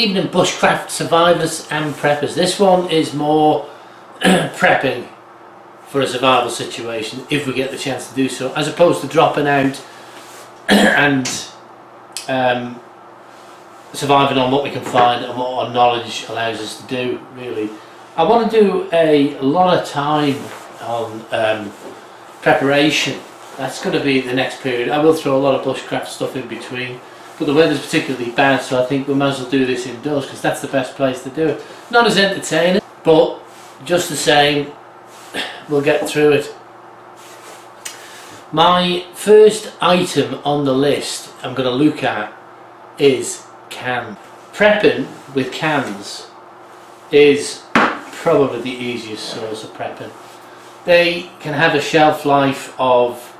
evening, bushcraft survivors and preppers. This one is more prepping for a survival situation if we get the chance to do so, as opposed to dropping out and surviving on what we can find and what our knowledge allows us to do. Really, I want to do a lot of time on preparation. That's going to be the next period. I will throw a lot of bushcraft stuff in between, but the weather's particularly bad, so I think we might as well do this indoors because that's the best place to do it. Not as entertaining, but just the same, we'll get through it. My first item on the list I'm going to look at is cans. Prepping with cans is probably the easiest source of prepping. They can have a shelf life of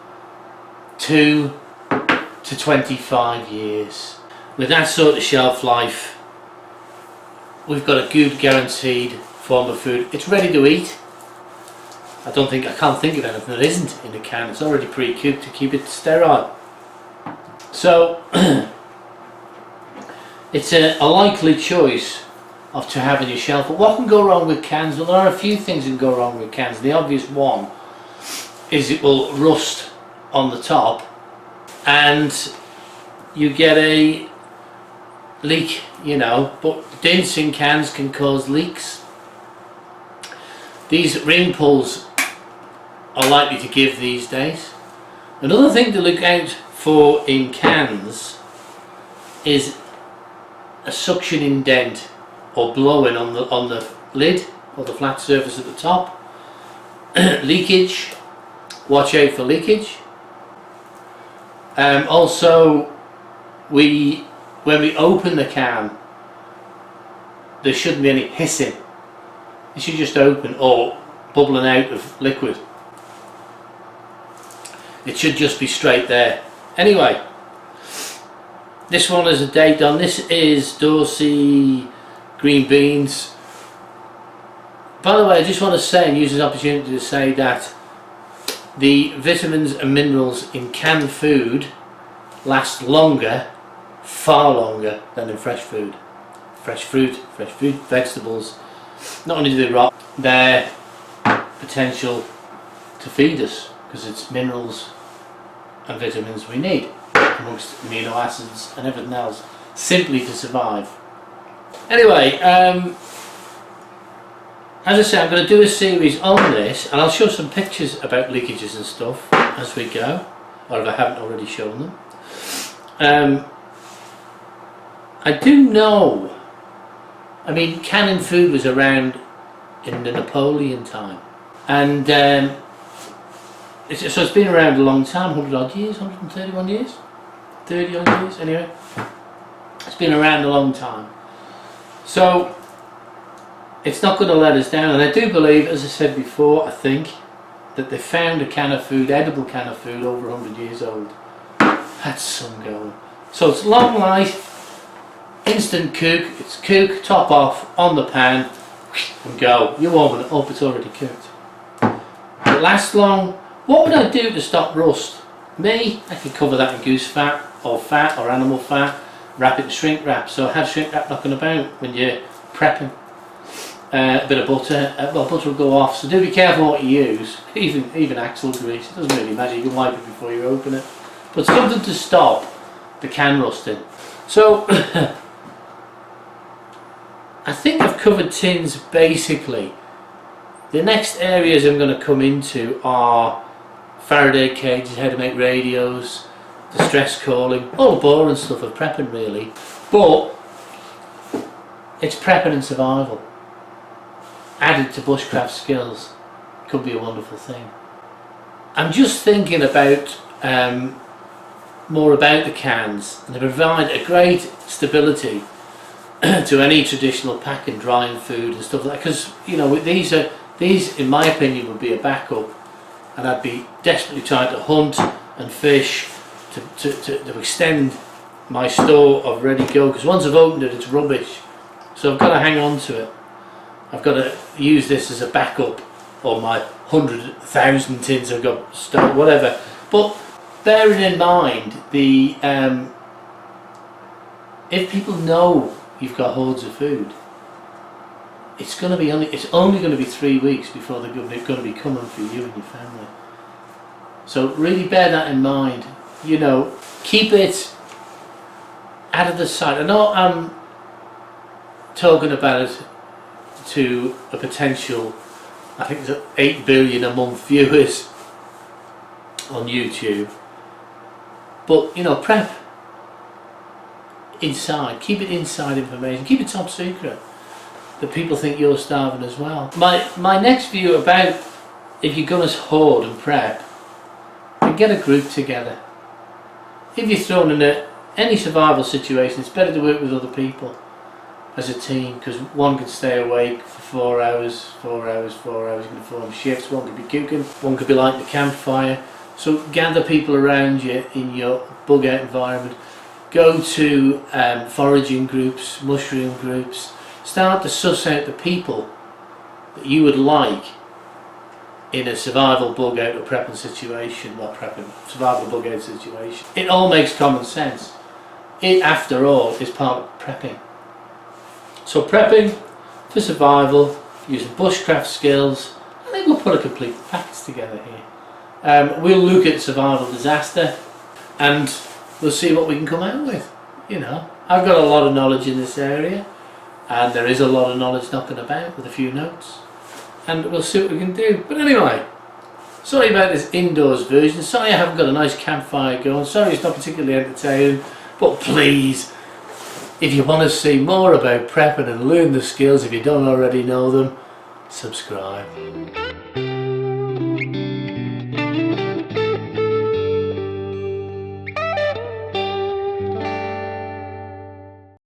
2 to 25 years. With that sort of shelf life, we've got a good guaranteed form of food. It's ready to eat. I can't think of anything that isn't in a can. It's already pre-cooked to keep it sterile. So it's a likely choice to have in your shelf. But what can go wrong with cans? Well, there are a few things that can go wrong with cans. The obvious one is it will rust on the top and you get a leak, you know, but dents in cans can cause leaks. These ring pulls are likely to give these days. Another thing to look out for in cans is a suctioning dent or blowing on the lid or the flat surface at the top. Leakage, watch out for leakage. Also, when we open the can, there shouldn't be any hissing. It should just open or bubbling out of liquid. It should just be straight there. Anyway, this one has a date on. This is Dorsey green beans. By the way, I just want to say and use this opportunity to say that the vitamins and minerals in canned food last longer, far longer than in fresh food. Fresh fruit, vegetables, not only do they rot, they're potential to feed us because it's minerals and vitamins we need, amongst amino acids and everything else, simply to survive. Anyway, as I say, I'm going to do a series on this and I'll show some pictures about leakages and stuff as we go, or if I haven't already shown them. I do know, I mean, canning food was around in the Napoleon time, and so it's been around a long time, 100 odd years, 131 years, 30 odd years, anyway. It's been around a long time. So it's not going to let us down, and I do believe, as I said before, I think that they found a can of food, edible can of food, over 100 years old. That's some going. So it's long life, instant cook. It's cook, top off, on the pan, and go. You warm it up, it's already cooked. It lasts long. What would I do to stop rust? Me, I could cover that in goose fat or animal fat, wrap it in shrink wrap. So have shrink wrap knocking about when you're prepping. A bit of butter, well, butter will go off, so do be careful what you use. Even axle grease, it doesn't really matter, you can wipe it before you open it. But something to stop the can rusting. So I think I've covered tins basically. The next areas I'm going to come into are Faraday cages, how to make radios, distress calling, all the boring stuff of prepping really. But it's prepping and survival. Added to bushcraft skills, could be a wonderful thing. I'm just thinking about more about the cans, and they provide a great stability to any traditional pack and drying food and stuff like that, because you know these in my opinion would be a backup, and I'd be desperately trying to hunt and fish to extend my store of ready go, because once I've opened it it's rubbish, so I've got to hang on to it. I've got to use this as a backup, or my 100,000 tins I've got stored, whatever. But bearing in mind the if people know you've got hordes of food. It's only going to be 3 weeks before they're going to be coming for you and your family. So really bear that in mind. You know, keep it out of the sight. I know I'm talking about it to a potential, I think there's 8 billion a month viewers on YouTube. But you know, prep inside, keep it inside information, keep it top secret, that people think you're starving as well. My next view about if you're going to hoard and prep, then get a group together. If you're thrown in any survival situation, it's better to work with other people as a team, because one could stay awake for 4 hours, you can form shifts, one could be cooking, one could be lighting the campfire. So gather people around you in your bug out environment. Go to foraging groups, mushroom groups. Start to suss out the people that you would like in a survival bug out or prepping situation. Not prepping, survival bug out situation. It all makes common sense. It, after all, is part of prepping. So prepping for survival, using bushcraft skills. I think we'll put a complete package together here. We'll look at survival disaster and we'll see what we can come out with. You know, I've got a lot of knowledge in this area, and there is a lot of knowledge knocking about with a few notes, and we'll see what we can do. But anyway, sorry about this indoors version, sorry I haven't got a nice campfire going, sorry it's not particularly entertaining, but please, if you want to see more about prepping and learn the skills if you don't already know them, subscribe.